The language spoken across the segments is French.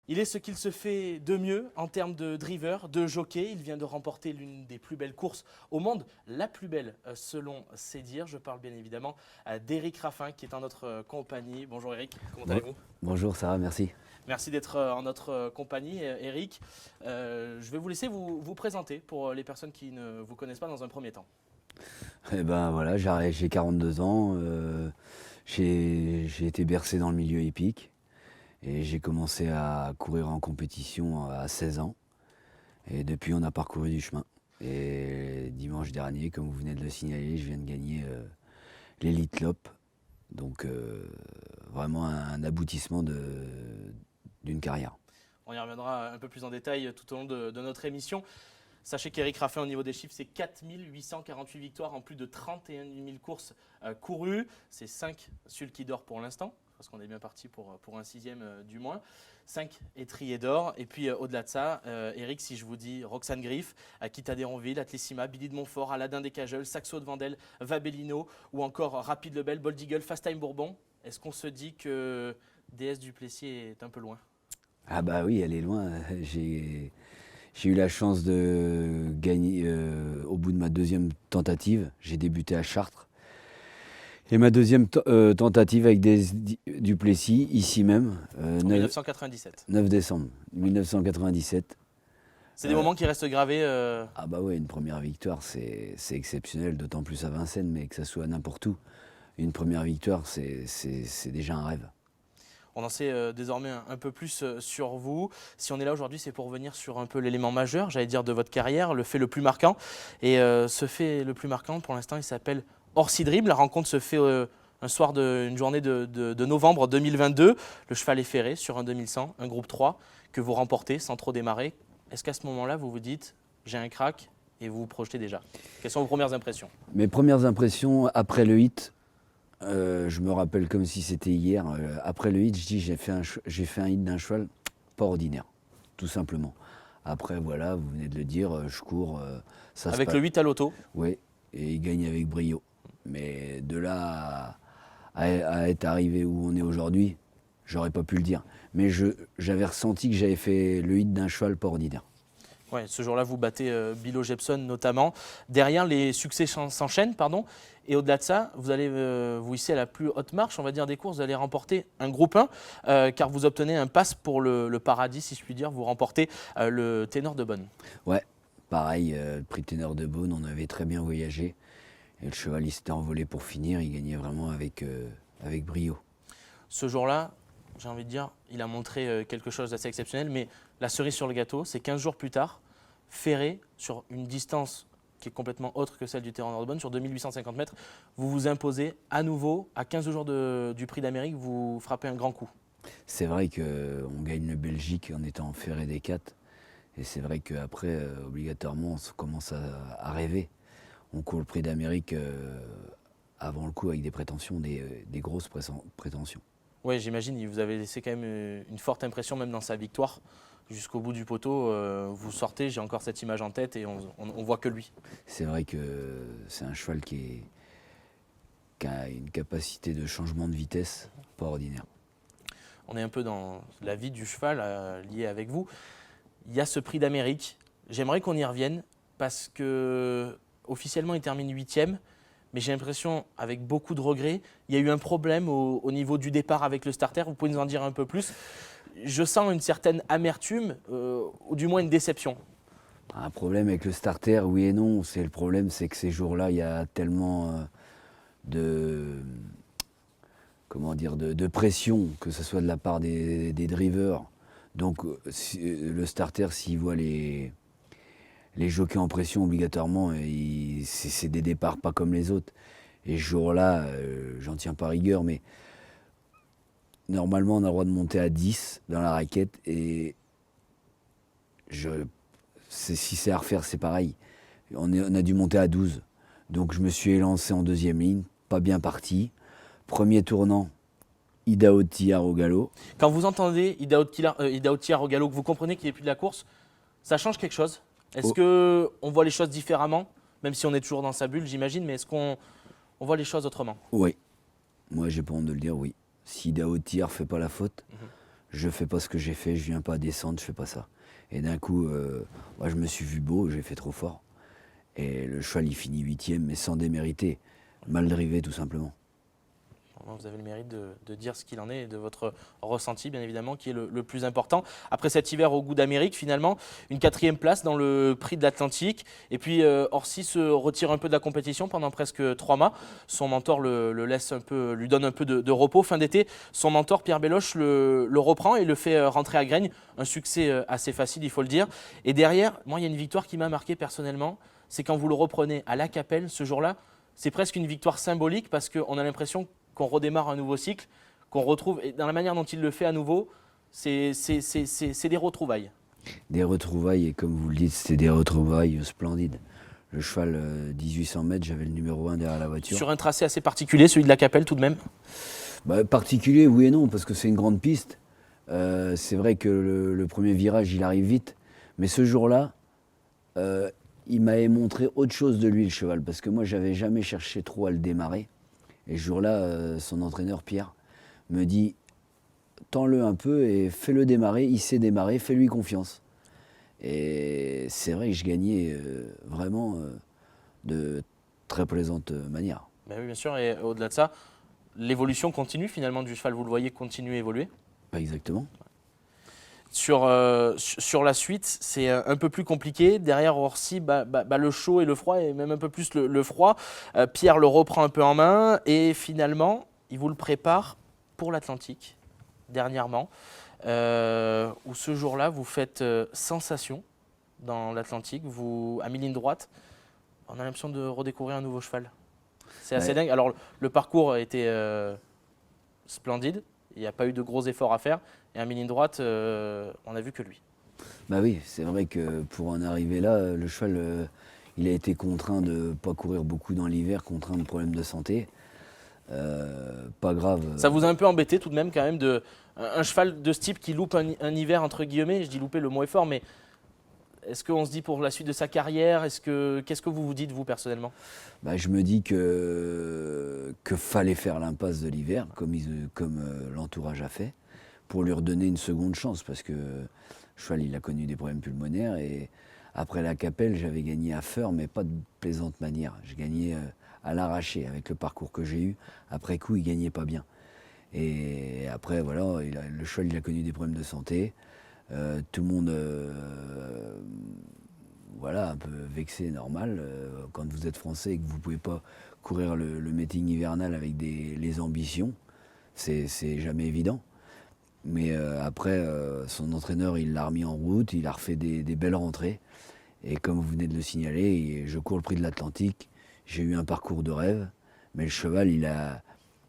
Il est ce qu'il se fait de mieux en termes de driver, de jockey. Il vient de remporter l'une des plus belles courses au monde, la plus belle selon ses dires. Je parle bien évidemment d'Éric Raffin qui est en notre compagnie. Bonjour Éric, comment allez-vous? Bonjour Sarah, merci. Merci d'être en notre compagnie. Éric, je vais vous laisser vous présenter pour les personnes qui ne vous connaissent pas dans un premier temps. Eh ben voilà, j'ai 42 ans, j'ai été bercé dans le milieu hippique et j'ai commencé à courir en compétition à 16 ans. Et depuis, on a parcouru du chemin. Et dimanche dernier, comme vous venez de le signaler, je viens de gagner l'Elite Lop. Donc vraiment un aboutissement d'une carrière. On y reviendra un peu plus en détail tout au long de notre émission. Sachez qu'Éric Raffin, au niveau des chiffres, c'est 4 848 victoires en plus de 31 000 courses courues. C'est 5 sulky d'or pour l'instant, parce qu'on est bien parti pour un sixième du moins. 5 étriers d'or. Et puis au-delà de ça, Éric, si je vous dis Roxane Griff, Akita d'Héronville, Athlissima, Billy de Montfort, Aladin des Cajeul, Saxo de Vendel, Vabellino ou encore Rapide Lebel, Bold Eagle, Fast Time Bourbon, est-ce qu'on se dit que DS du Plessis est un peu loin? Ah bah oui, elle est loin. J'ai eu la chance de gagner au bout de ma deuxième tentative. J'ai débuté à Chartres. Et ma deuxième tentative avec du Plessis, ici même, En 1997. 9 décembre 1997. C'est des moments qui restent gravés. Ah bah ouais, une première victoire, c'est exceptionnel, d'autant plus à Vincennes, mais que ça soit n'importe où. Une première victoire, c'est déjà un rêve. On en sait désormais un peu plus sur vous. Si on est là aujourd'hui, c'est pour revenir sur un peu l'élément majeur, j'allais dire, de votre carrière, le fait le plus marquant. Et ce fait le plus marquant, pour l'instant, il s'appelle Orsi Dribble. La rencontre se fait un soir une journée de novembre 2022. Le cheval est ferré sur un 2100, un groupe 3, que vous remportez sans trop démarrer. Est-ce qu'à ce moment-là, vous vous dites, j'ai un crack, et vous vous projetez déjà? Quelles sont vos premières impressions? Mes premières impressions après le hit, je me rappelle comme si c'était hier. Après le hit, je dis j'ai fait un hit d'un cheval pas ordinaire, tout simplement. Après, voilà, vous venez de le dire, je cours. Avec le 8 à l'auto? Oui, et il gagne avec brio. Mais de là à être arrivé où on est aujourd'hui, j'aurais pas pu le dire. Mais j'avais ressenti que j'avais fait le hit d'un cheval pas ordinaire. Ouais, ce jour-là, vous battez Bilo Jepson notamment. Derrière, les succès s'enchaînent, pardon. Et au-delà de ça, vous allez vous hisser à la plus haute marche, on va dire, des courses. Vous allez remporter un groupe 1, car vous obtenez un pass pour le paradis, si je puis dire. Vous remportez le Ténor de Beaune. Ouais, pareil, le prix Ténor de Beaune, on avait très bien voyagé. Et le cheval, il s'était envolé pour finir. Il gagnait vraiment avec brio. Ce jour-là, j'ai envie de dire, il a montré quelque chose d'assez exceptionnel. Mais la cerise sur le gâteau, c'est 15 jours plus tard, ferré sur une distance qui est complètement autre que celle du Ténor de Beaune, sur 2850 mètres, vous vous imposez à nouveau, à 15 jours du Prix d'Amérique, vous frappez un grand coup. C'est vrai qu'on gagne le Belgique en étant ferré des 4. Et c'est vrai qu'après, obligatoirement, on commence à rêver. On court le Prix d'Amérique avant le coup avec des prétentions, des grosses prétentions. Oui, j'imagine, il vous avait laissé quand même une forte impression, même dans sa victoire. Jusqu'au bout du poteau, vous sortez, j'ai encore cette image en tête et on voit que lui. C'est vrai que c'est un cheval qui a une capacité de changement de vitesse pas ordinaire. On est un peu dans la vie du cheval liée avec vous. Il y a ce Prix d'Amérique. J'aimerais qu'on y revienne parce que officiellement il termine 8e, mais j'ai l'impression, avec beaucoup de regrets, il y a eu un problème au niveau du départ avec le starter. Vous pouvez nous en dire un peu plus? Je sens une certaine amertume, ou du moins une déception. Un problème avec le starter, oui et non. Le problème, c'est que ces jours-là, il y a tellement de pression, que ce soit de la part des drivers. Donc le starter, s'il voit les jockeys en pression obligatoirement, c'est des départs pas comme les autres. Et ce jour-là, j'en tiens pas rigueur, mais normalement on a le droit de monter à 10 dans la raquette. Et si c'est à refaire, c'est pareil. On a dû monter à 12. Donc je me suis élancé en deuxième ligne, pas bien parti. Premier tournant, Idaho Tiar au galop. Quand vous entendez Idaho Tiar au galop, que vous comprenez qu'il n'est plus de la course, ça change quelque chose? Est-ce qu'on voit les choses différemment? Même si on est toujours dans sa bulle, j'imagine, mais est-ce qu'on voit les choses autrement? Oui. Moi, j'ai pas honte de le dire, oui. Si Idaho Tiar fait pas la faute, je fais pas ce que j'ai fait, je viens pas descendre, je fais pas ça. Et d'un coup, moi, je me suis vu beau, j'ai fait trop fort. Et le cheval, il finit 8e, mais sans démériter. Mal drivé, tout simplement. Vous avez le mérite de dire ce qu'il en est et de votre ressenti, bien évidemment, qui est le plus important. Après cet hiver au goût d'Amérique, finalement, une 4e place dans le prix de l'Atlantique. Et puis, Orsi se retire un peu de la compétition pendant presque 3 mois. Son mentor le laisse un peu, lui donne un peu de repos. Fin d'été, son mentor, Pierre Belloche, le reprend et le fait rentrer à Graignes. Un succès assez facile, il faut le dire. Et derrière, moi, il y a une victoire qui m'a marqué personnellement. C'est quand vous le reprenez à La Capelle, ce jour-là. C'est presque une victoire symbolique parce qu'on a l'impression qu'on redémarre un nouveau cycle, qu'on retrouve, et dans la manière dont il le fait à nouveau, c'est des retrouvailles. Des retrouvailles, et comme vous le dites, c'était des retrouvailles splendides. Le cheval, 1800 mètres, j'avais le numéro 1 derrière la voiture. Sur un tracé assez particulier, celui de La Capelle tout de même. Particulier, oui et non, parce que c'est une grande piste. C'est vrai que le premier virage, il arrive vite. Mais ce jour-là, il m'avait montré autre chose de lui, le cheval, parce que moi, j'avais jamais cherché trop à le démarrer. Et ce jour-là, son entraîneur, Pierre, me dit « Tends-le un peu et fais-le démarrer, il sait démarrer, fais-lui confiance. » Et c'est vrai que je gagnais vraiment de très plaisante manière. Ben oui, bien sûr, et au-delà de ça, l'évolution continue finalement du cheval, vous le voyez continuer à évoluer. Pas exactement. Sur la suite, c'est un peu plus compliqué. Derrière Orsi, le chaud et le froid, et même un peu plus le froid. Pierre le reprend un peu en main et finalement, il vous le prépare pour l'Atlantique, dernièrement, où ce jour-là, vous faites sensation dans l'Atlantique. Vous, à mi-ligne droite, on a l'impression de redécouvrir un nouveau cheval. C'est assez dingue. Alors, le parcours a été splendide. Il n'y a pas eu de gros efforts à faire. Et à mi-ligne droite, on n'a vu que lui. Bah oui, c'est vrai que pour en arriver là, le cheval, il a été contraint de ne pas courir beaucoup dans l'hiver, contraint de problèmes de santé. Pas grave. Ça vous a un peu embêté tout de même quand même un cheval de ce type qui loupe un hiver entre guillemets. Je dis louper, le mot est fort, mais est-ce qu'on se dit pour la suite de sa carrière, qu'est-ce que vous vous dites vous personnellement? Je me dis que fallait faire l'impasse de l'hiver, comme l'entourage a fait, pour lui redonner une seconde chance, parce que le cheval, il a connu des problèmes pulmonaires, et après La Capelle, j'avais gagné à Feur, mais pas de plaisante manière. Je gagnais à l'arraché, avec le parcours que j'ai eu. Après coup, il gagnait pas bien. Et après, voilà, le cheval, il a connu des problèmes de santé. Tout le monde, voilà, un peu vexé, normal. Quand vous êtes français et que vous ne pouvez pas courir le meeting hivernal avec les ambitions, c'est jamais évident. Mais après, son entraîneur, il l'a remis en route, il a refait des belles rentrées. Et comme vous venez de le signaler, je cours le prix de l'Atlantique. J'ai eu un parcours de rêve, mais le cheval, il a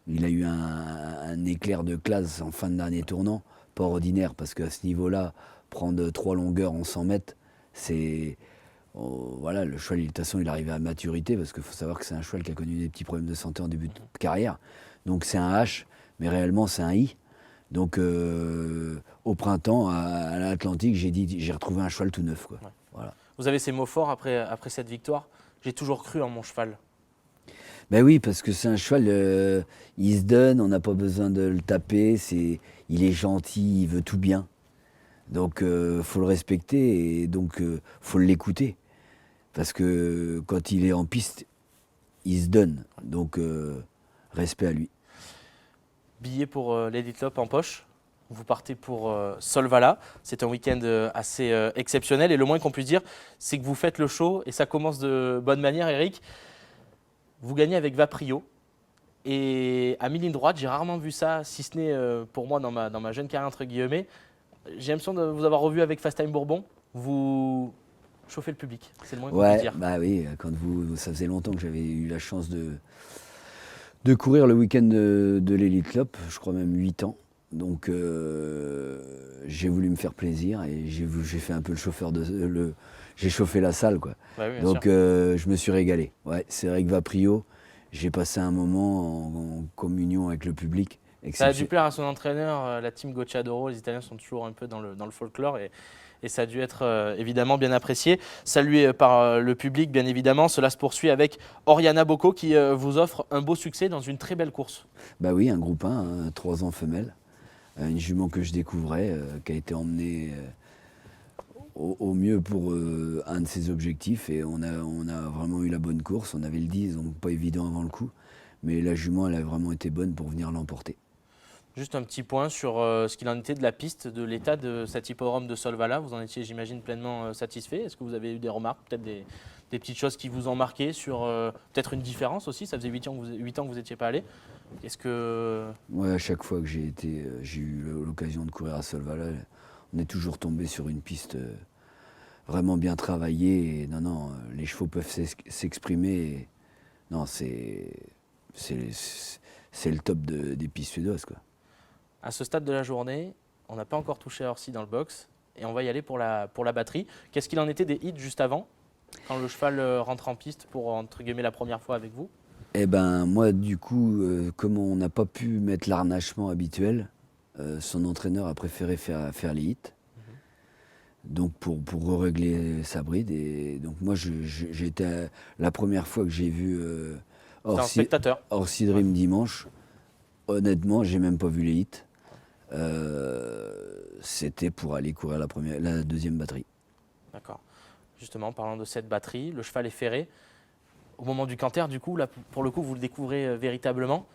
eu un éclair de classe en fin de dernier tournant, pas ordinaire, parce qu'à ce niveau-là, prendre 3 longueurs en 100 mètres, c'est... voilà, le cheval, de toute façon, il est arrivé à maturité, parce qu'il faut savoir que c'est un cheval qui a connu des petits problèmes de santé en début de carrière. Donc c'est un H, mais réellement c'est un I. Donc au printemps, à l'Atlantique, j'ai retrouvé un cheval tout neuf, quoi. Ouais. Voilà. Vous avez ces mots forts après cette victoire. J'ai toujours cru en mon cheval. Ben oui, parce que c'est un cheval, il se donne, on n'a pas besoin de le taper, il est gentil, il veut tout bien. Donc faut le respecter et donc faut l'écouter. Parce que quand il est en piste, il se donne. Donc respect à lui. Billet pour l'Elite Lopp en poche. Vous partez pour Solvala. C'est un week-end assez exceptionnel. Et le moins qu'on puisse dire, c'est que vous faites le show. Et ça commence de bonne manière, Eric. Vous gagnez avec Vaprio. Et à mi-ligne droite, j'ai rarement vu ça, si ce n'est pour moi dans ma jeune carrière, entre guillemets. J'ai l'impression de vous avoir revu avec Fast Time Bourbon. Vous chauffez le public. C'est le moins qu'on puisse dire. Bah oui, ça faisait longtemps que j'avais eu la chance de courir le week-end de l'Elite Lopp, je crois même 8 ans. Donc j'ai voulu me faire plaisir et j'ai fait un peu le chauffeur j'ai chauffé la salle, quoi. Bah oui, donc je me suis régalé. Ouais, c'est vrai que Vaprio, j'ai passé un moment en communion avec le public. Ça a dû plaire à son entraîneur, la team Gocciadoro. Les Italiens sont toujours un peu dans le folklore et ça a dû être évidemment bien apprécié. Salué par le public, bien évidemment. Cela se poursuit avec Oriana Bocco qui vous offre un beau succès dans une très belle course. Bah oui, un groupe 1, 3 ans femelle. Une jument que je découvrais, qui a été emmenée au mieux pour un de ses objectifs. Et on a vraiment eu la bonne course. On avait le 10, donc pas évident avant le coup. Mais la jument, elle a vraiment été bonne pour venir l'emporter. Juste un petit point sur ce qu'il en était de la piste, de l'état de cet hippodrome de Solvala. Vous en étiez, j'imagine, pleinement satisfait. Est-ce que vous avez eu des remarques, peut-être des petites choses qui vous ont marqué sur peut-être une différence aussi? Ça faisait 8 ans que vous n'étiez pas allé. Est-ce que... Ouais, à chaque fois que j'ai eu l'occasion de courir à Solvala, on est toujours tombé sur une piste vraiment bien travaillée. Et non, les chevaux peuvent s'exprimer. Non, c'est le top des pistes suédoises, quoi. À ce stade de la journée, on n'a pas encore touché à Orsi dans le box et on va y aller pour la batterie. Qu'est-ce qu'il en était des hits juste avant, quand le cheval rentre en piste pour, entre guillemets, la première fois avec vous? Eh ben moi, du coup, comme on n'a pas pu mettre l'arnachement habituel, son entraîneur a préféré faire les hits. Donc pour régler sa bride. Et donc moi, j'ai été la première fois que j'ai vu C'était un spectateur. Orsi Dream dimanche. Honnêtement, j'ai même pas vu les hits. C'était pour aller courir la deuxième batterie. D'accord. Justement, parlant de cette batterie, le cheval est ferré. Au moment du canter, du coup, là, pour le coup, vous le découvrez véritablement.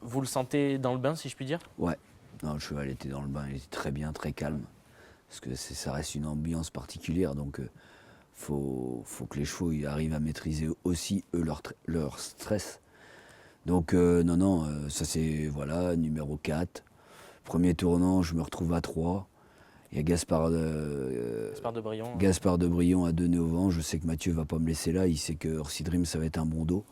Vous le sentez dans le bain, si je puis dire? Ouais. Non, le cheval était dans le bain, il était très bien, très calme. Parce que ça reste une ambiance particulière, donc faut que les chevaux ils arrivent à maîtriser aussi eux leur stress. Donc ça c'est voilà, numéro 4. Premier tournant, je me retrouve à 3. Il y a Gaspard de Brion à 2 nœuds au vent. Je sais que Mathieu va pas me laisser là, il sait que Orsi Dream ça va être un bon dos.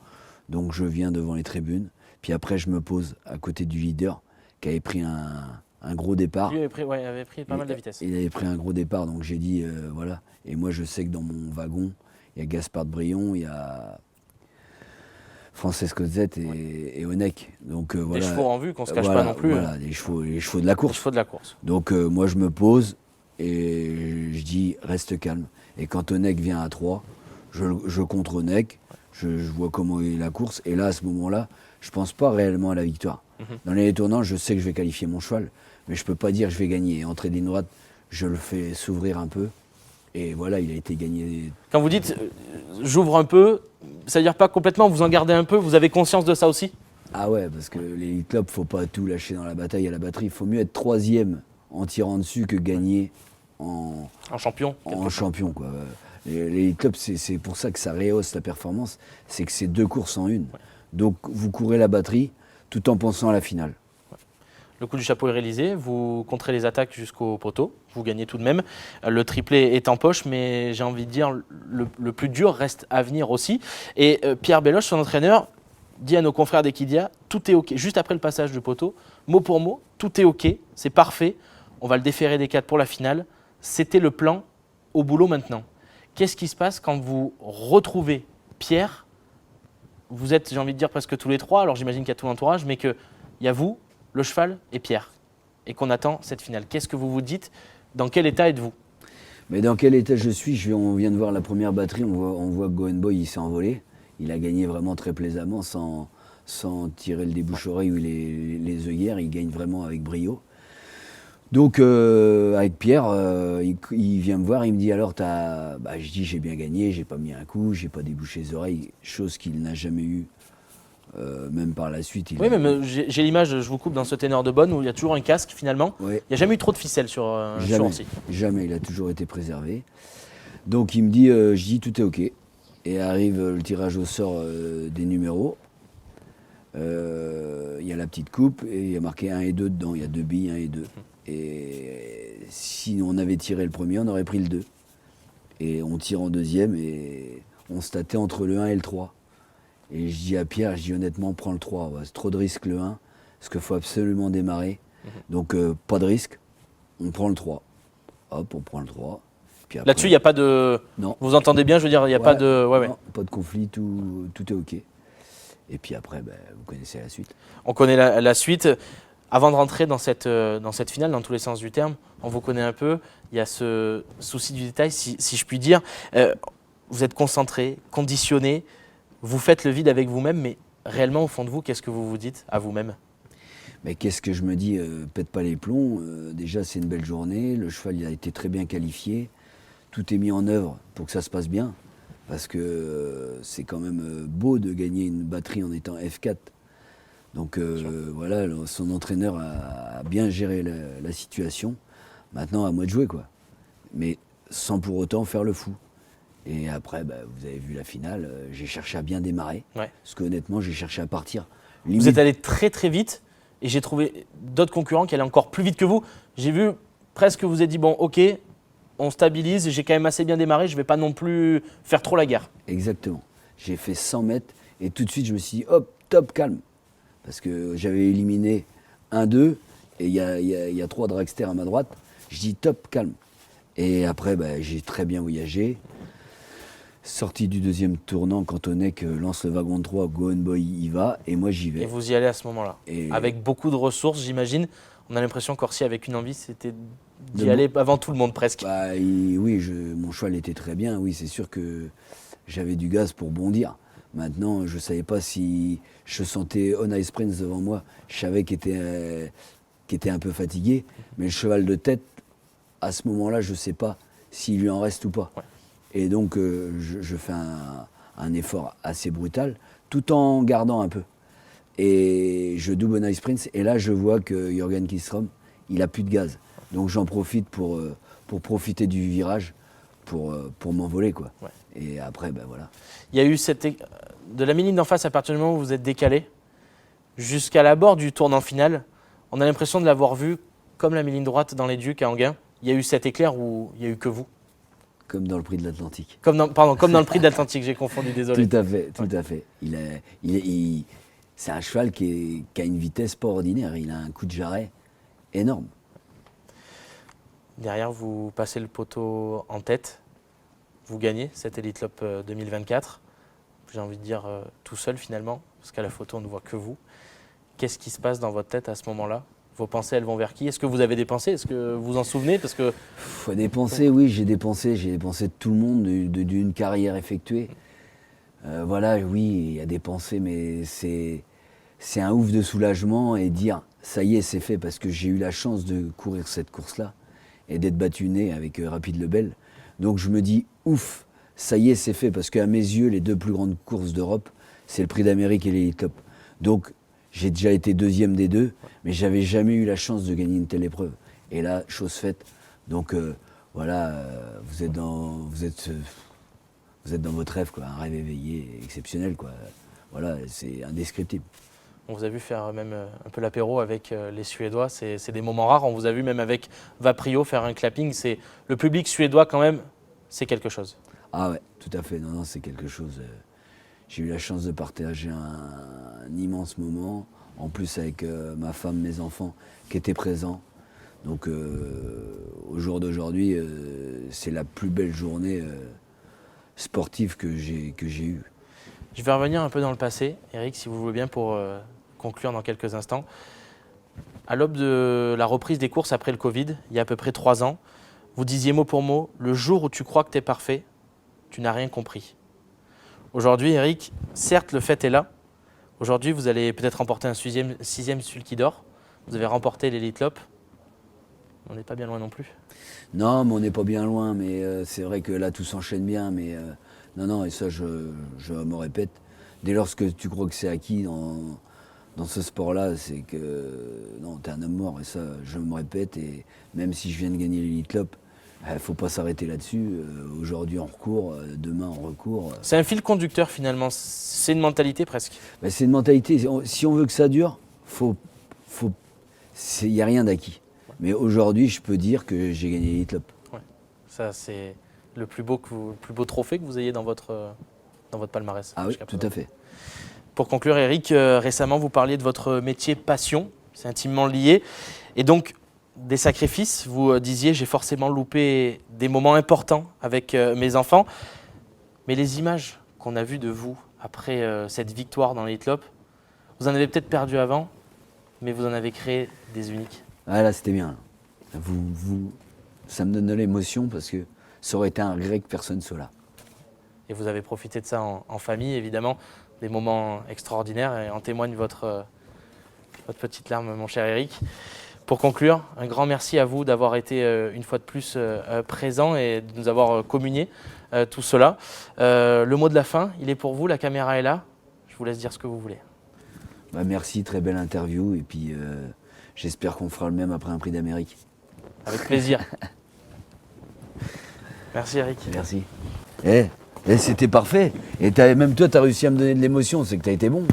Donc je viens devant les tribunes. Puis après je me pose à côté du leader qui avait pris un gros départ. Lui avait pris pas mal de vitesse. Il avait pris un gros départ, donc j'ai dit voilà. Et moi je sais que dans mon wagon, il y a Gaspard de Brion, il y a Francesco Zet et Onek. Donc Des chevaux en vue qu'on se cache pas non plus. Voilà, les chevaux de la course. Les chevaux de la course. Donc moi je me pose et je dis reste calme. Et quand Onek vient à 3, je contre Onek, je vois comment est la course. Et là à ce moment-là, je pense pas réellement à la victoire. Dans les tournants, je sais que je vais qualifier mon cheval, mais je peux pas dire que je vais gagner. Entrée de ligne droite, je le fais s'ouvrir un peu. Et voilà, il a été gagné. Quand vous dites j'ouvre un peu, ça veut dire pas complètement, vous en gardez un peu, vous avez conscience de ça aussi? Ah ouais, parce que les clubs, faut pas tout lâcher dans la bataille à la batterie. Il faut mieux être 3e en tirant dessus que gagner en champion. En champion, quoi. Les clubs, c'est pour ça que ça rehausse la performance, c'est que c'est 2 courses en une. Ouais. Donc vous courez la batterie tout en pensant à la finale. Le coup du chapeau est réalisé, vous contrez les attaques jusqu'au poteau, vous gagnez tout de même. Le triplé est en poche, mais j'ai envie de dire le plus dur reste à venir aussi. Et Pierre Belloche, son entraîneur, dit à nos confrères d'Equidia, tout est OK. Juste après le passage du poteau, mot pour mot, tout est OK, c'est parfait. On va le déférer des 4 pour la finale. C'était le plan, au boulot maintenant. Qu'est-ce qui se passe quand vous retrouvez Pierre? Vous êtes, j'ai envie de dire, presque tous les 3, alors j'imagine qu'il y a tout l'entourage, mais qu'il y a vous, le cheval et Pierre, et qu'on attend cette finale. Qu'est-ce que vous vous dites? Dans quel état êtes-vous? Mais dans quel état je suis? On vient de voir la première batterie, on voit que Gohan Boy il s'est envolé. Il a gagné vraiment très plaisamment, sans tirer le débouche-oreille ou les œillères. Il gagne vraiment avec brio. Donc avec Pierre, il vient me voir, il me dit alors je dis j'ai bien gagné, j'ai pas mis un coup, j'ai pas débouché les oreilles, chose qu'il n'a jamais eu. Même par la suite. Oui, mais j'ai l'image, je vous coupe dans ce ténor de bonne, où il y a toujours un casque finalement. Ouais. Il n'y a jamais eu trop de ficelles sur Orsi. Jamais, il a toujours été préservé. Donc il me dit, je dis tout est OK. Et arrive le tirage au sort des numéros. Il y a la petite coupe et il y a marqué 1 et 2 dedans. Il y a 2 billes, 1 et 2. Et si on avait tiré le premier, on aurait pris le 2. Et on tire en deuxième et on se tâtait entre le 1 et le 3. Et je dis à Pierre, honnêtement, prends le 3. C'est trop de risque le 1, parce qu'il faut absolument démarrer. Donc pas de risque, on prend le 3. Hop, on prend le 3. Là-dessus, il n'y a pas de... Non. Vous entendez bien, je veux dire, il n'y a pas de... Non, pas de conflit, tout est OK. Et puis après, vous connaissez la suite. On connaît la suite. Avant de rentrer dans cette finale, dans tous les sens du terme, on vous connaît un peu. Il y a ce souci du détail, si je puis dire. Vous êtes concentré, conditionné. Vous faites le vide avec vous-même, mais réellement, au fond de vous, qu'est-ce que vous vous dites à vous-même? Mais qu'est-ce que je me dis, pète pas les plombs. Déjà, c'est une belle journée. Le cheval, il a été très bien qualifié. Tout est mis en œuvre pour que ça se passe bien. Parce que c'est quand même beau de gagner une batterie en étant F4. Donc voilà, son entraîneur a bien géré la situation. Maintenant, à moi de jouer, quoi. Mais sans pour autant faire le fou. Et après, vous avez vu la finale, j'ai cherché à bien démarrer. Ouais. Parce qu'honnêtement, j'ai cherché à partir. Vous êtes allé très très vite et j'ai trouvé d'autres concurrents qui allaient encore plus vite que vous. J'ai vu presque vous êtes dit bon ok, on stabilise, j'ai quand même assez bien démarré, je ne vais pas non plus faire trop la guerre. Exactement. J'ai fait 100 mètres et tout de suite je me suis dit hop, top, calme. Parce que j'avais éliminé 1-2 et il y a 3 dragsters à ma droite. Je dis top, calme. Et après j'ai très bien voyagé. Sorti du deuxième tournant, Cantonec lance le wagon 3, Go On Boy y va, et moi j'y vais. Et vous y allez à ce moment-là. Et avec beaucoup de ressources, j'imagine. On a l'impression qu'Orsi, avec une envie, c'était d'y aller avant tout le monde presque. Oui, mon cheval était très bien. Oui, c'est sûr que j'avais du gaz pour bondir. Maintenant, je ne savais pas si je sentais On Ice Prince devant moi. Je savais qu'il était un peu fatigué. Mais le cheval de tête, à ce moment-là, je ne sais pas s'il lui en reste ou pas. Ouais. Et donc, je fais un effort assez brutal, tout en gardant un peu. Et je double Nice Prince, et là, je vois que Jürgen Kistrom, il n'a plus de gaz. Donc, j'en profite pour profiter du virage, pour m'envoler, quoi. Ouais. Et après, voilà. Il y a eu de la mini d'en face, à partir du moment où vous êtes décalé, jusqu'à l'abord du tournant final, on a l'impression de l'avoir vu comme la mini droite dans les Ducs à Enghien. Il y a eu cet éclair où il n'y a eu que vous. Comme dans le prix de l'Atlantique. Comme dans le prix de l'Atlantique, j'ai confondu, désolé. Tout à fait, tout à fait. C'est un cheval qui a une vitesse pas ordinaire. Il a un coup de jarret énorme. Derrière, vous passez le poteau en tête. Vous gagnez cette Elite Lopp 2024. J'ai envie de dire tout seul finalement, parce qu'à la photo, on ne voit que vous. Qu'est-ce qui se passe dans votre tête à ce moment-là? Vos pensées, elles vont vers qui? Est-ce que vous avez dépensé? Est-ce que vous vous en souvenez? Parce que faut dépenser, oui, j'ai dépensé de tout le monde, d'une carrière effectuée. Voilà, oui, il y a dépensé, mais c'est un ouf de soulagement et dire, ça y est, c'est fait, parce que j'ai eu la chance de courir cette course-là et d'être battu né avec Rapide Lebel. Donc je me dis, ouf, ça y est, c'est fait, parce qu'à mes yeux, les 2 plus grandes courses d'Europe, c'est le Prix d'Amérique et l'Elite Lopp. Donc j'ai déjà été 2e des 2, mais j'avais jamais eu la chance de gagner une telle épreuve. Et là, chose faite. Donc voilà, vous êtes dans votre rêve, quoi, un rêve éveillé, exceptionnel, quoi. Voilà, c'est indescriptible. on vous a vu faire même un peu l'apéro avec les Suédois. C'est des moments rares. On vous a vu même avec Vaprio faire un clapping. Le public suédois quand même, c'est quelque chose. Ah ouais, tout à fait. Non, c'est quelque chose. J'ai eu la chance de partager un immense moment, en plus avec ma femme, mes enfants qui étaient présents. Donc au jour d'aujourd'hui, c'est la plus belle journée sportive que j'ai eue. Je vais revenir un peu dans le passé, Eric, si vous voulez bien, pour conclure dans quelques instants. À l'aube de la reprise des courses après le Covid, il y a à peu près 3 ans, vous disiez mot pour mot, le jour où tu crois que tu es parfait, tu n'as rien compris. Aujourd'hui, Eric, certes, le fait est là. Aujourd'hui, vous allez peut-être remporter un 6e Sulky d'or. Vous avez remporté l'Elite Lopp. On n'est pas bien loin non plus. Non, mais on n'est pas bien loin, mais c'est vrai que là, tout s'enchaîne bien. Mais non, et ça, je me répète. Dès lors que tu crois que c'est acquis dans ce sport-là, c'est que non, t'es un homme mort. Et ça, je me répète. Et même si je viens de gagner l'Elite Lopp, il ne faut pas s'arrêter là-dessus. Aujourd'hui, on recourt. Demain, on recourt. C'est un fil conducteur, finalement. C'est une mentalité, presque. Ben, c'est une mentalité. Si on veut que ça dure, il n'y a rien d'acquis. Mais aujourd'hui, je peux dire que j'ai gagné l'Elite Lopp. Ouais. Ça, c'est le plus beau trophée que vous ayez dans votre palmarès. Ah oui, tout à fait. Pour conclure, Eric, récemment, vous parliez de votre métier passion. C'est intimement lié. Et donc, des sacrifices. Vous disiez, j'ai forcément loupé des moments importants avec mes enfants. Mais les images qu'on a vues de vous après cette victoire dans l'Elite Lopp, vous en avez peut-être perdu avant, mais vous en avez créé des uniques. Ah là, c'était bien. Ça me donne de l'émotion parce que ça aurait été un regret que personne ne soit là. Et vous avez profité de ça en famille, évidemment, des moments extraordinaires, et en témoigne votre votre petite larme, mon cher Eric. Pour conclure, un grand merci à vous d'avoir été une fois de plus présent et de nous avoir communié tout cela. Le mot de la fin, il est pour vous, la caméra est là. Je vous laisse dire ce que vous voulez. Bah, merci, très belle interview. Et puis j'espère qu'on fera le même après un prix d'Amérique. Avec plaisir. Merci Eric. Merci. C'était parfait. Et même toi, tu as réussi à me donner de l'émotion, c'est que tu as été bon.